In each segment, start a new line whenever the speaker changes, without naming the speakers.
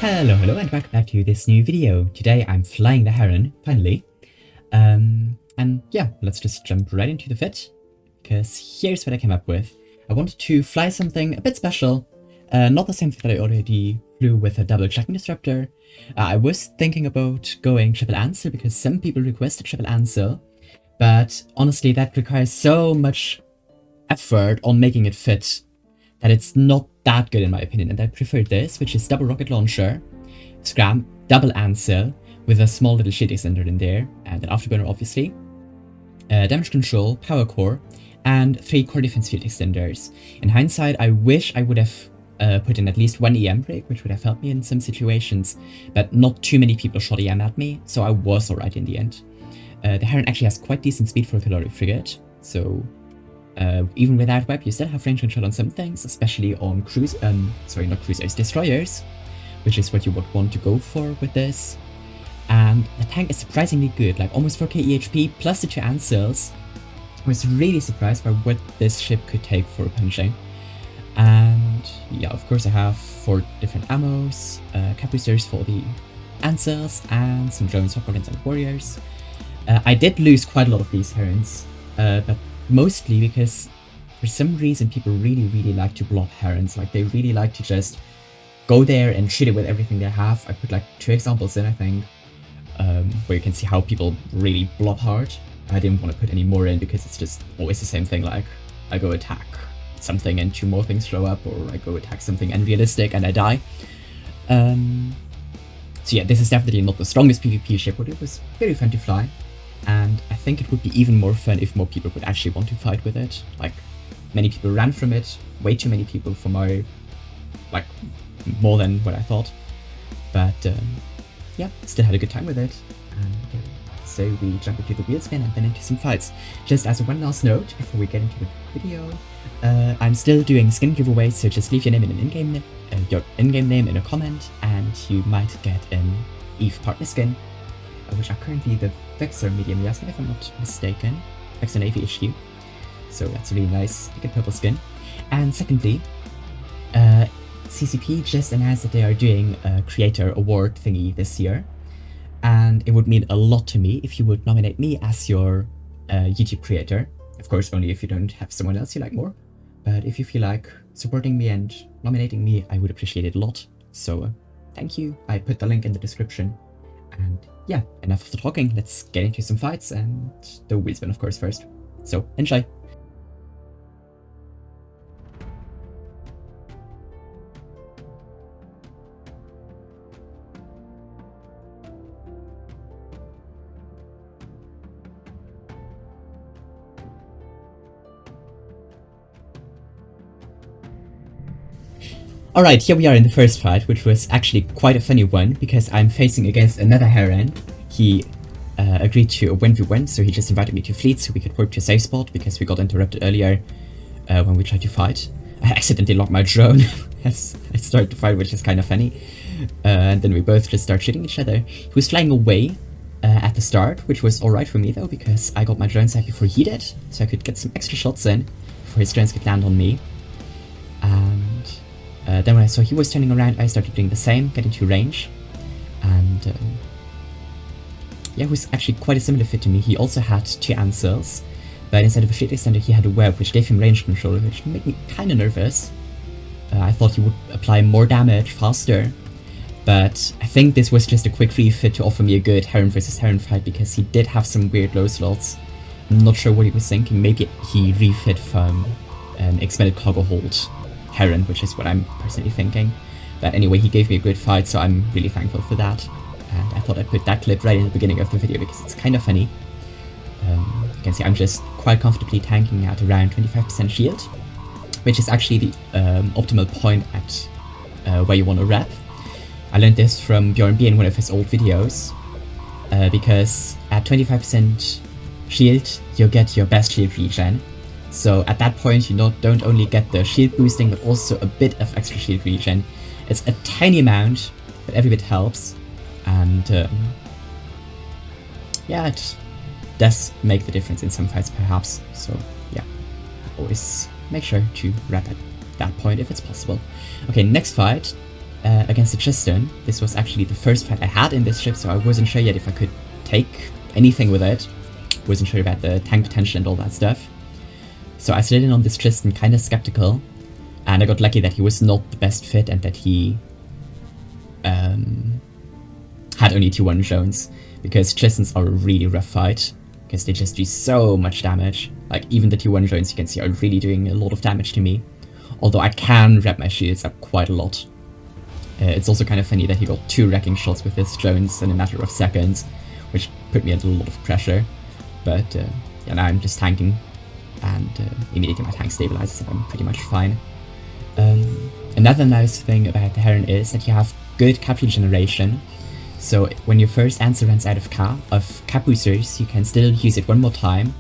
Hello, and welcome back to this new video. Today I'm flying the Heron, finally. And yeah, let's just jump right into the fit, because here's what I came up with. I wanted to fly something a bit special, not the same thing that I already flew with a double tracking disruptor. I was thinking about going triple ancill because some people requested triple ancill, but honestly that requires so much effort on making it fit that it's not that good in my opinion, and I prefer this, which is double rocket launcher, scram, double ancill, with a small little shield extender in there, and an afterburner obviously, damage control, power core, and 3 core defense field extenders. In hindsight, I wish I would have put in at least 1 EM break, which would have helped me in some situations, but not too many people shot EM at me, so I was alright in the end. The Heron actually has quite decent speed for a Caloric frigate, so even without web, you still have range control on some things, especially on destroyers, which is what you would want to go for with this. And the tank is surprisingly good, like almost 4k EHP plus the 2 ancills. I was really surprised by what this ship could take for punching. And yeah, of course I have 4 different ammos, cap boosters for the ancills, and some drones, hobgoblins, and warriors. I did lose quite a lot of these Herons, but mostly because for some reason people really like to blob Herons. Like they really like to just go there and shoot it with everything they have. I put like 2 examples in, I think, where you can see how people really blob hard. I didn't want to put any more in because it's just always the same thing, like I go attack something and 2 more things show up, or I go attack something unrealistic and I die. So yeah, this is definitely not the strongest PvP ship, but it was very fun to fly. And I think it would be even more fun if more people would actually want to fight with it. Like, many people ran from it, way too many people for my, like, more than what I thought. But, yeah, still had a good time with it. And so we jump into the wheel spin and then into some fights. Just as one last note, before we get into the video, I'm still doing skin giveaways, so just leave your name in an in-game name in a comment, and you might get an EVE partner skin, which are currently the Vexor medium Yasmin, if I'm not mistaken. Vexor Navy issue. So that's a really nice pink and purple skin. And secondly, CCP just announced that they are doing a creator award thingy this year. And it would mean a lot to me if you would nominate me as your YouTube creator. Of course, only if you don't have someone else you like more. But if you feel like supporting me and nominating me, I would appreciate it a lot. So thank you. I put the link in the description. And yeah, enough of the talking, let's get into some fights, and the wheel spin of course first. So, enjoy! Alright, here we are in the first fight, which was actually quite a funny one, because I'm facing against another Heron. He agreed to a 1v1, so he just invited me to fleet so we could warp to a safe spot, because we got interrupted earlier when we tried to fight. I accidentally locked my drone as I started to fight, which is kind of funny. And then we both just start shooting each other. He was flying away at the start, which was alright for me though, because I got my drone set before he did, so I could get some extra shots in before his drones could land on me. And then when I saw he was turning around, I started doing the same, getting to range. And yeah, it was actually quite a similar fit to me. He also had 2 ancills, but instead of a shield extender he had a web, which gave him range control, which made me kinda nervous. I thought he would apply more damage faster, but I think this was just a quick refit to offer me a good Heron vs Heron fight, because he did have some weird low slots. I'm not sure what he was thinking. Maybe he refit from an expanded cargo hold Heron, which is what I'm personally thinking. But anyway, he gave me a good fight, so I'm really thankful for that. And I thought I'd put that clip right in the beginning of the video because it's kind of funny. You can see I'm just quite comfortably tanking at around 25% shield, which is actually the optimal point at where you want to rep. I learned this from Bjorn B in one of his old videos, because at 25% shield, you'll get your best shield regen. So at that point you don't only get the shield boosting, but also a bit of extra shield regen. It's a tiny amount, but every bit helps. And yeah, it does make the difference in some fights perhaps. So yeah, always make sure to wrap at that point if it's possible. Okay, next fight. against the Tristan. This was actually the first fight I had in this ship, so I wasn't sure yet if I could take anything with it. Wasn't sure about the tank potential and all that stuff. So I slid in on this Tristan kind of skeptical, and I got lucky that he was not the best fit and that he had only 2-1 zones, because Tristans are a really rough fight, because they just do so much damage. Like, even the 2-1 zones you can see are really doing a lot of damage to me, although I can wrap my shields up quite a lot. It's also kind of funny that he got 2 wrecking shots with his drones in a matter of seconds, which put me under a lot of pressure. But yeah, now I'm just tanking, and immediately my tank stabilizes and I'm pretty much fine. Another nice thing about the Heron is that you have good cap regeneration. So when your first ancill runs out of cap boosters, you can still use it one more time,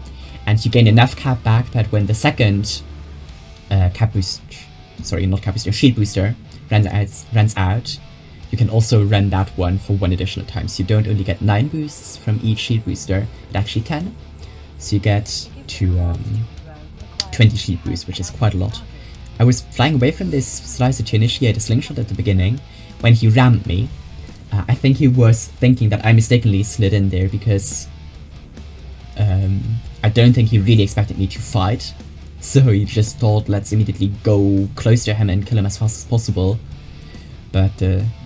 and you gain enough cap back that when the second shield booster runs out, you can also run that one for 1 additional time. So you don't only get 9 boosts from each shield booster, but actually 10. So you get to 20 shield boosts, which is quite a lot. I was flying away from this slicer to initiate a slingshot at the beginning when he rammed me. I think he was thinking that I mistakenly slid in there because I don't think he really expected me to fight. So he just thought, let's immediately go close to him and kill him as fast as possible. But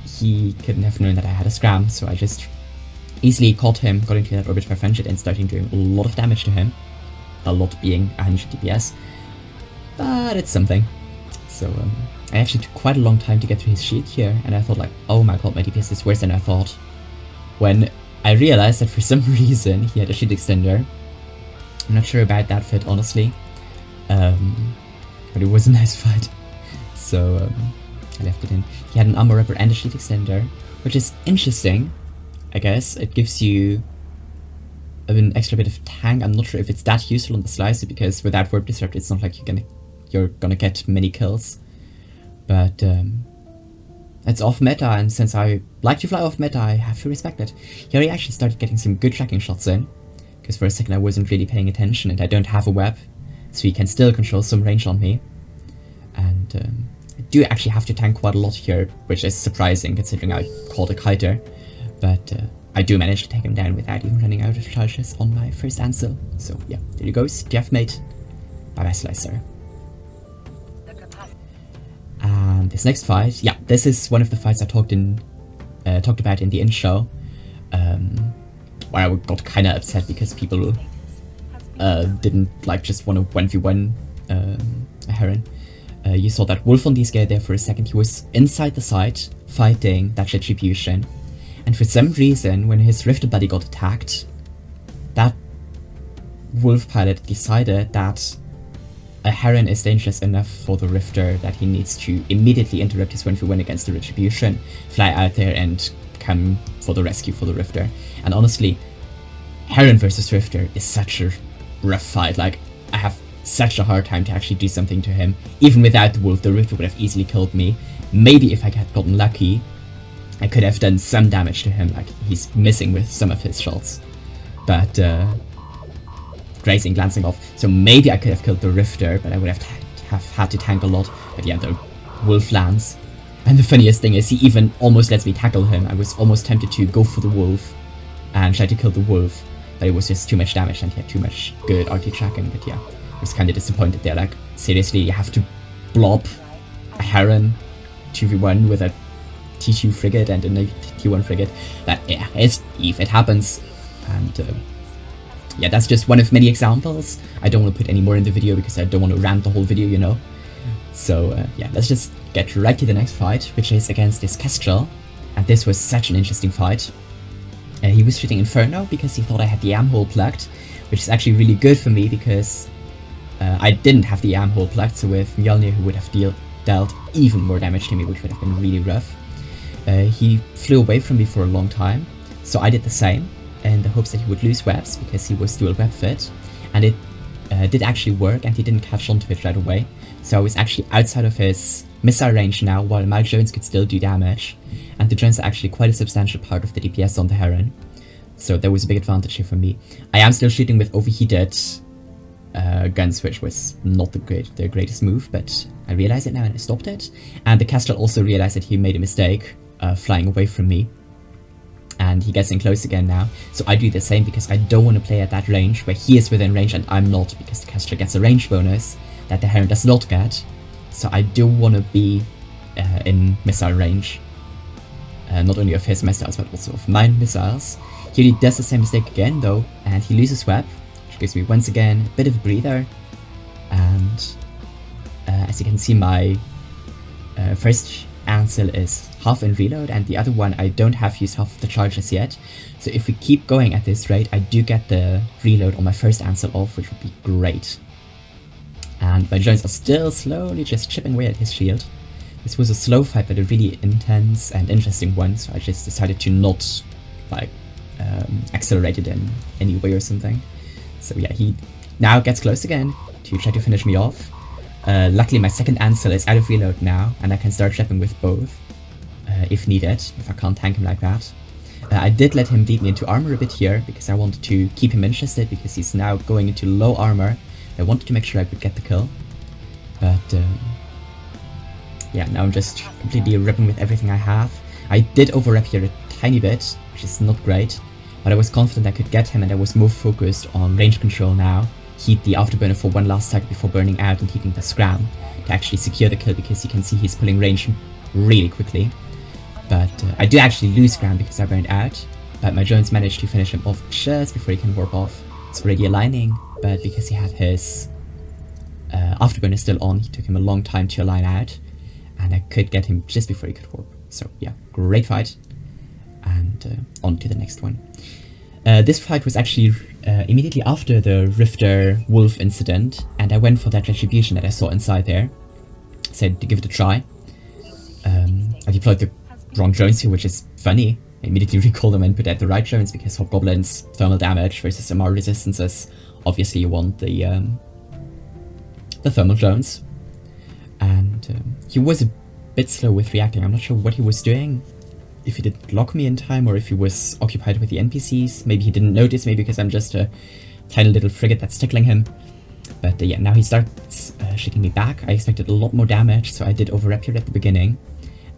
he couldn't have known that I had a scram, so I just easily caught him, got into that orbit 500 and started doing a lot of damage to him. A lot being 100 DPS. But it's something. So I actually took quite a long time to get through his shield here, and I thought like, oh my god, my DPS is worse than I thought. When I realized that for some reason he had a shield extender. I'm not sure about that fit, honestly. But it was a nice fight. So I left it in. He had an armor upper and a shield extender, which is interesting, I guess. It gives you an extra bit of tank. I'm not sure if it's that useful on the slicer, because without warp disrupt it's not like you're gonna get many kills. But it's off meta, and since I like to fly off meta, I have to respect it. Here I actually started getting some good tracking shots in, because for a second I wasn't really paying attention and I don't have a web, so he can still control some range on me. And I do actually have to tank quite a lot here, which is surprising considering I called a kiter. But I do manage to take him down without even running out of charges on my first ancill. So yeah, there you goes, Jeff mate. Bye bye Slicer. And this next fight, yeah, this is one of the fights I talked about in the intro, where I got kind of upset because people didn't like just want to 1v1 a Heron. You saw that Wolf on the guy there for a second. He was inside the site fighting that Retribution, and for some reason when his Rifter buddy got attacked, that Wolf pilot decided that a Heron is dangerous enough for the Rifter that he needs to immediately interrupt his 1v1 against the Retribution, fly out there and come for the rescue for the Rifter. And honestly, Heron versus Rifter is such a rough fight. Like, I have such a hard time to actually do something to him. Even without the Wolf, the Rifter would have easily killed me. Maybe if I had gotten lucky, I could have done some damage to him, like he's missing with some of his shots. But grazing, glancing off. So maybe I could have killed the Rifter, but I would have had to tank a lot. But yeah, the Wolf lands. And the funniest thing is he even almost lets me tackle him. I was almost tempted to go for the Wolf and try to kill the Wolf, but it was just too much damage and he had too much good RT tracking. But yeah, I was kind of disappointed there. Like, seriously, you have to blob a Heron 2v1 with a T2 frigate and a T1 frigate. But yeah, it's Eve, it happens. And yeah, that's just one of many examples. I don't want to put any more in the video because I don't want to rant the whole video, you know. So yeah, let's just get right to the next fight, which is against this Kestrel. And this was such an interesting fight. He was shooting Inferno because he thought I had the AM hole plugged, which is actually really good for me because I didn't have the AM hole plugged, so with Mjolnir he would have dealt even more damage to me, which would have been really rough. He flew away from me for a long time, so I did the same in the hopes that he would lose webs because he was dual web fit, and it did actually work and he didn't catch onto it right away. So I was actually outside of his missile range now, while my drones could still do damage, and the drones are actually quite a substantial part of the DPS on the Heron, so there was a big advantage here for me. I am still shooting with overheated guns, which was not the greatest move, but I realize it now and I stopped it. And the Kestrel also realized that he made a mistake flying away from me. And he gets in close again now. So I do the same because I don't want to play at that range where he is within range and I'm not, because the Kestrel gets a range bonus that the Heron does not get. So I do want to be in missile range. Not only of his missiles but also of mine missiles. Here he does the same mistake again though, and he loses web, which gives me once again a bit of a breather. And as you can see, my first ancill is half in reload, and the other one I don't have used half of the charges yet. So if we keep going at this rate, I do get the reload on my first ancill off, which would be great. And my drones are still slowly just chipping away at his shield. This was a slow fight, but a really intense and interesting one, so I just decided to not, like, accelerate it in any way or something. So yeah, he now gets close again to try to finish me off. Luckily my second ancill is out of reload now, and I can start shipping with both, if needed, if I can't tank him like that. I did let him lead me into armor a bit here, because I wanted to keep him interested, because he's now going into low armor. I wanted to make sure I could get the kill. But yeah, now I'm just completely ripping with everything I have. I did over-rep here a tiny bit, which is not great, but I was confident I could get him, and I was more focused on range control now. Heat the afterburner for one last cycle before burning out and heating the scram to actually secure the kill, because you can see he's pulling range really quickly. But I do actually lose scram because I burned out, but my drones managed to finish him off just before he can warp off. It's already aligning, but because he had his afterburner still on, it took him a long time to align out, and I could get him just before he could warp. So yeah, great fight, and on to the next one. This fight was actually immediately after the Rifter Wolf incident, and I went for that Retribution that I saw inside there. Said to give it a try. I deployed the wrong drones here, which is funny. I immediately recalled them and put out the right drones, because Hobgoblin's thermal damage versus MR resistances, obviously you want the thermal drones. And he was a bit slow with reacting. I'm not sure what he was doing. If he did lock me in time, or if he was occupied with the NPCs. Maybe he didn't notice me because I'm just a tiny little frigate that's tickling him. But yeah, now he starts shaking me back. I expected a lot more damage, so I did over-rep here at the beginning.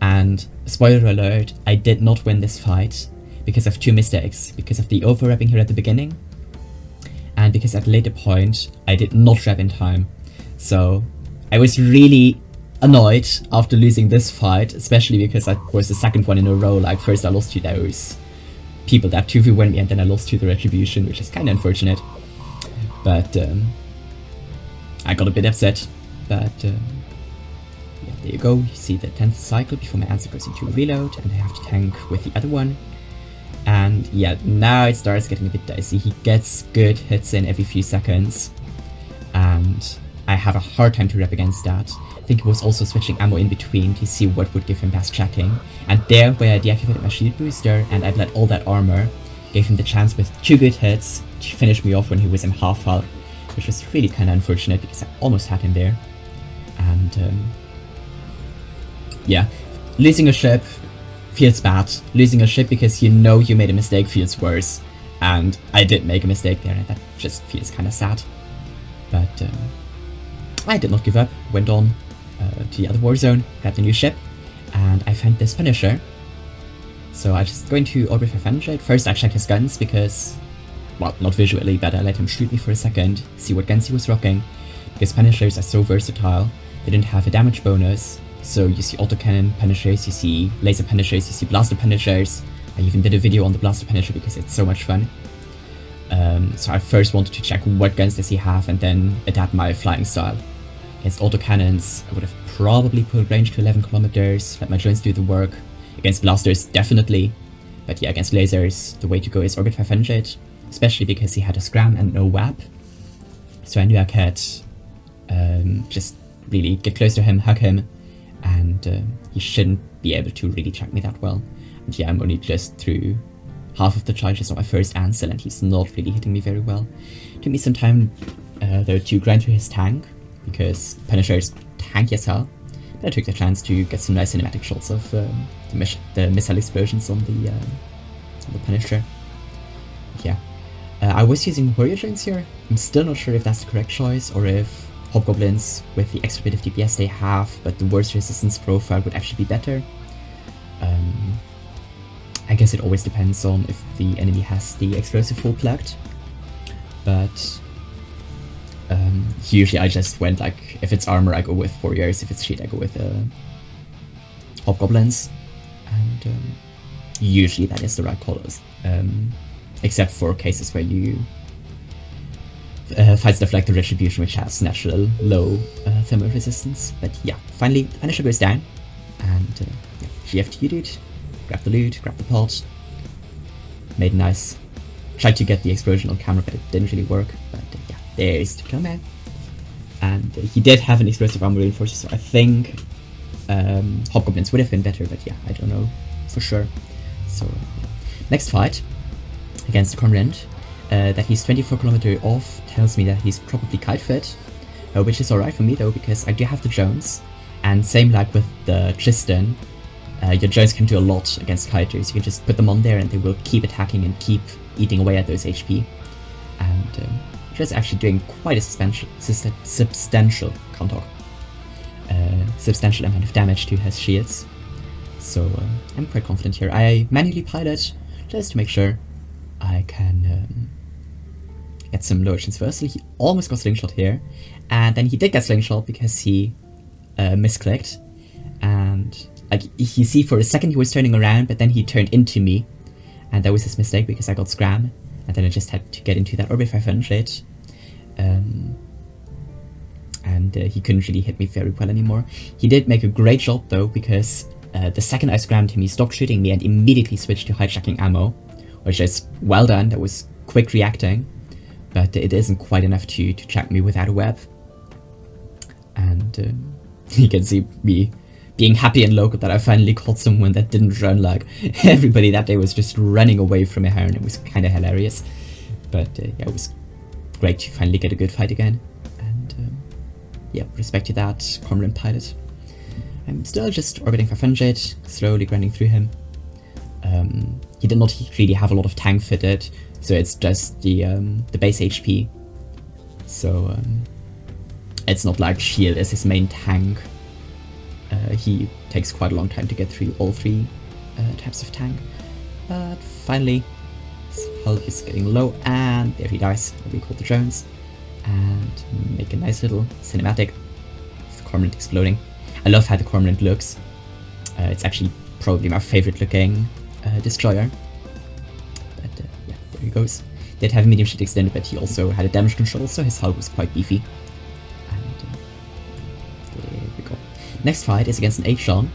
And spoiler alert, I did not win this fight because of two mistakes. Because of the over-repping here at the beginning, and because at a later point I did not rep in time. So I was really annoyed after losing this fight, especially because that was the second one in a row. Like, first I lost to those people that 2v1 me, and then I lost to the Retribution, which is kind of unfortunate. But I got a bit upset. But yeah, there you go. You see the 10th cycle before my answer goes into reload, and I have to tank with the other one. And yeah, now it starts getting a bit dicey. He gets good hits in every few seconds, and I have a hard time to rep against that. I think he was also switching ammo in between to see what would give him best tracking. And there, where I deactivated my shield booster and I'd let all that armor, gave him the chance with 2 good hits to finish me off when he was in half health, which was really kind of unfortunate because I almost had him there. And yeah, losing a ship feels bad. Losing a ship because you know you made a mistake feels worse. And I did make a mistake there, and that just feels kind of sad. But I did not give up, went on to the other war zone, grabbed a new ship, and I found this Punisher. So I just go into orbit 500. First I checked his guns because, well, not visually, but I let him shoot me for a second, see what guns he was rocking, because Punishers are so versatile. They didn't have a damage bonus, so you see autocannon Punishers, you see laser Punishers, you see blaster Punishers. I even did a video on the blaster Punisher because it's so much fun. So I first wanted to check what guns does he have and then adapt my flying style. Against autocannons, I would have probably pulled range to 11 kilometers, let my drones do the work. Against blasters, definitely. But yeah, against lasers, the way to go is orbit 500, especially because he had a scram and no WAP. So I knew I could just really get close to him, hug him, and he shouldn't be able to really track me that well. And yeah, I'm only just through half of the charges on my first ancill, and he's not really hitting me very well. It took me some time though to grind through his tank, because Punisher is tanky as hell. But I took the chance to get some nice cinematic shots of the missile explosions on the Punisher. Yeah, I was using warrior drones here. I'm still not sure if that's the correct choice, or if hobgoblins with the extra bit of DPS they have, but the worst resistance profile would actually be better. I guess it always depends on if the enemy has the explosive full plugged, but usually I just went like, if it's armor I go with warriors, if it's shield I go with hobgoblins, and usually that is the right call, except for cases where you fight stuff like the Retribution, which has natural low thermal resistance. But yeah, finally the Punisher goes down, and yeah, GFT dude, grab the loot, grab the pot, made nice. Tried to get the explosion on camera, but it didn't really work. But yeah, there's the kill man. And he did have an explosive armor reinforcer, so I think hobgoblins would have been better, but yeah, I don't know for sure. So next fight against the Cormorant, that he's 24 km off tells me that he's probably kite fit, which is alright for me though, because I do have the Jones, and same like with the Tristan, your Jones can do a lot against kiters. You can just put them on there and they will keep attacking and keep eating away at those HP, and just actually doing quite a substantial substantial amount of damage to his shields. So I'm quite confident here. I manually pilot just to make sure I can get some lower chance. Firstly, he almost got slingshot here, and then he did get slingshot because he misclicked, and like you see for a second he was turning around, but then he turned into me, and that was his mistake because I got scram, and then I just had to get into that Orbit 500, and he couldn't really hit me very well anymore. He did make a great job though, because the second I scrammed him, he stopped shooting me and immediately switched to hijacking ammo, which is well done. That was quick reacting, but it isn't quite enough to track me without a web. And you can see me being happy and local that I finally caught someone that didn't run. Like, everybody that day was just running away from a Heron. It was kind of hilarious, but yeah, it was great to finally get a good fight again. And yeah, respect to that Cormorant pilot. I'm still just orbiting 500, slowly grinding through him. He did not really have a lot of tank fitted, so it's just the base HP. So it's not like shield is his main tank. He takes quite a long time to get through all three types of tank. But finally, his health is getting low, and there he dies. We call the Jones, and make a nice little cinematic of the Cormorant exploding. I love how the Cormorant looks. It's actually probably my favorite looking destroyer. But yeah, there he goes. Did have medium shield extended, but he also had a damage control, so his hull was quite beefy. And there we go. Next fight is against an Atron.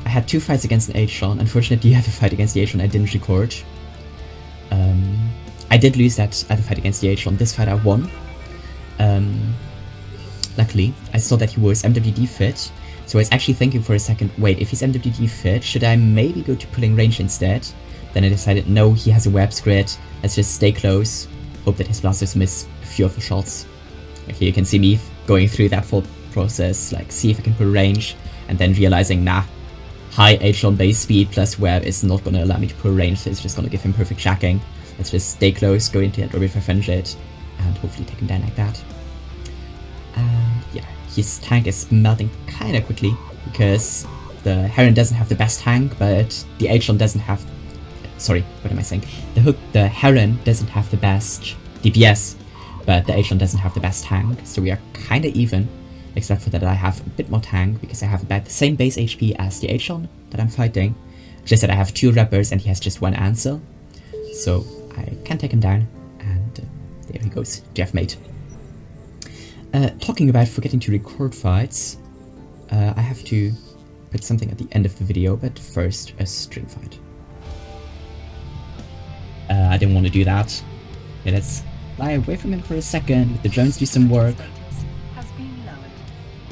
I had two fights against an Atron. Unfortunately, the other fight against the Atron I didn't record. I did lose that other fight against the Atron. This fight I won. Luckily, I saw that he was MWD fit, so I was actually thinking for a second, wait, if he's MWD fit, should I maybe go to pulling range instead? Then I decided, no, he has a web grid, let's just stay close, hope that his blasters miss a few of the shots. Okay, you can see me going through that full process, like see if I can pull range, and then realizing, nah, high Atron base speed plus web is not going to allow me to pull range, so it's just going to give him perfect tracking. Let's just stay close, go into that Orbit 500, and hopefully take him down like that. And yeah, his tank is melting kind of quickly, because the Heron doesn't have the best tank, but the Atron doesn't have... Sorry, what am I saying? The Heron doesn't have the best DPS, but the Atron doesn't have the best tank, so we are kind of even, except for that I have a bit more tank, because I have about the same base HP as the Atron that I'm fighting, just that I have 2 rappers and he has just 1 ancill, so I can take him down, and there he goes, Jeff mate. Talking about forgetting to record fights, I have to put something at the end of the video, but first a string fight. I didn't want to do that. Yeah, let's lie away from him for a second, let the drones do some work.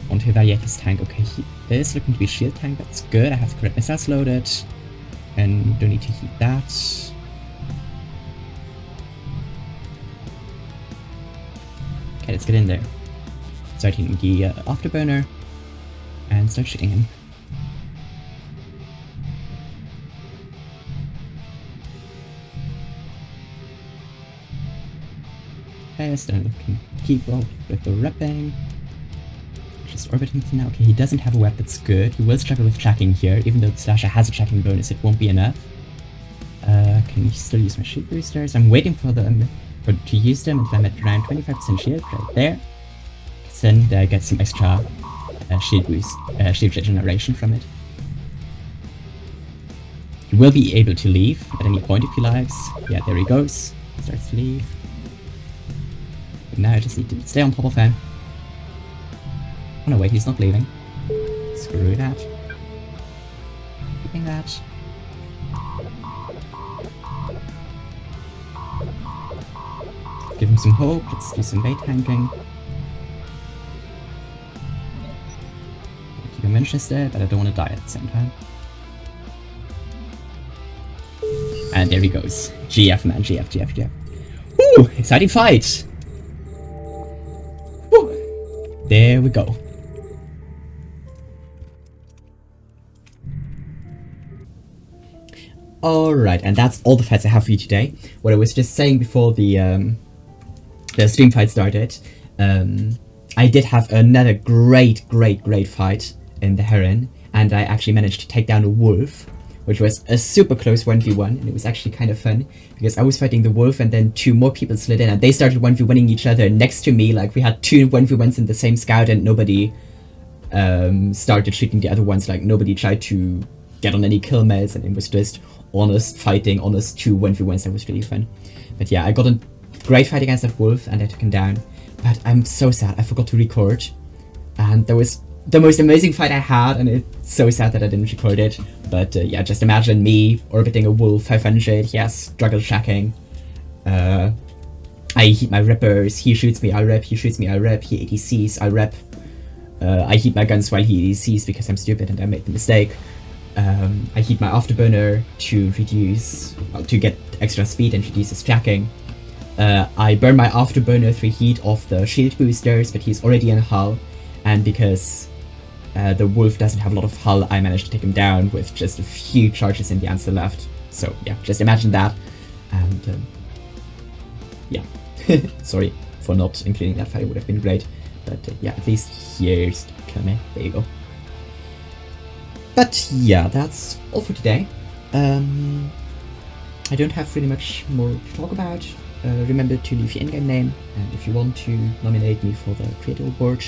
Want to evaluate his tank. Okay, he is looking to be shield tank, that's good. I have the correct missiles loaded, and don't need to heat that. Okay, let's get in there. Start hitting the afterburner and start shooting him. test, and I can keep on with the repping. Just orbiting for now. Okay, he doesn't have a web that's good. He will struggle with tracking here, even though the Slasher has a tracking bonus, it won't be enough. Can you still use my shield boosters? I'm waiting for them to use them until I'm at around 25% shield right there. Then I get some extra shield boost, shield regeneration from it. He will be able to leave at any point if he likes. Yeah, there he goes. Starts to leave. But now I just need to stay on top of him. Oh no, wait, he's not leaving. Screw that. Keeping that. Give him some hope. Let's do some bait tanking. Keep him interested, but I don't want to die at the same time. And there he goes. GF, man. GF. Woo! Exciting fight! Woo! There we go. Alright, and that's all the fights I have for you today. What I was just saying before the stream fight started, I did have another great fight in the Heron, and I actually managed to take down a wolf, which was a super close 1v1, and it was actually kind of fun, because I was fighting the wolf, and then 2 more people slid in, and they started 1v1ing each other next to me. Like, we had 2 1v1s in the same scout, and nobody started shooting the other ones. Like, nobody tried to get on any kill meds, and it was just honest fighting, honest 2 1v1s. That was really fun. But yeah, I got a great fight against that wolf, and I took him down. But I'm so sad, I forgot to record, and that was the most amazing fight I had, and it's so sad that I didn't record it. But yeah, just imagine me orbiting a wolf 500, he has struggle tracking. I heat my rippers, he shoots me, I rip, he shoots me, I rip, he ADCs, I rip. I heat my guns while he ADCs because I'm stupid and I made the mistake. I heat my afterburner to reduce, to get extra speed and reduces tracking. I burn my afterburner through heat of the shield boosters, but he's already in hull, and because the wolf doesn't have a lot of hull, I managed to take him down with just a few charges in the ancill left. So yeah, just imagine that. And yeah, sorry for not including that fight, it would have been great. But yeah, at least here's the kill me. There you go. But yeah, that's all for today. I don't have really much more to talk about. Remember to leave your in-game name, and if you want to nominate me for the Creator Award,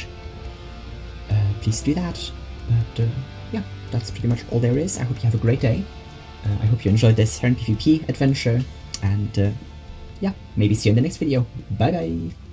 please do that. But yeah, that's pretty much all there is. I hope you have a great day. I hope you enjoyed this Heron PvP adventure, and yeah, maybe see you in the next video. Bye bye!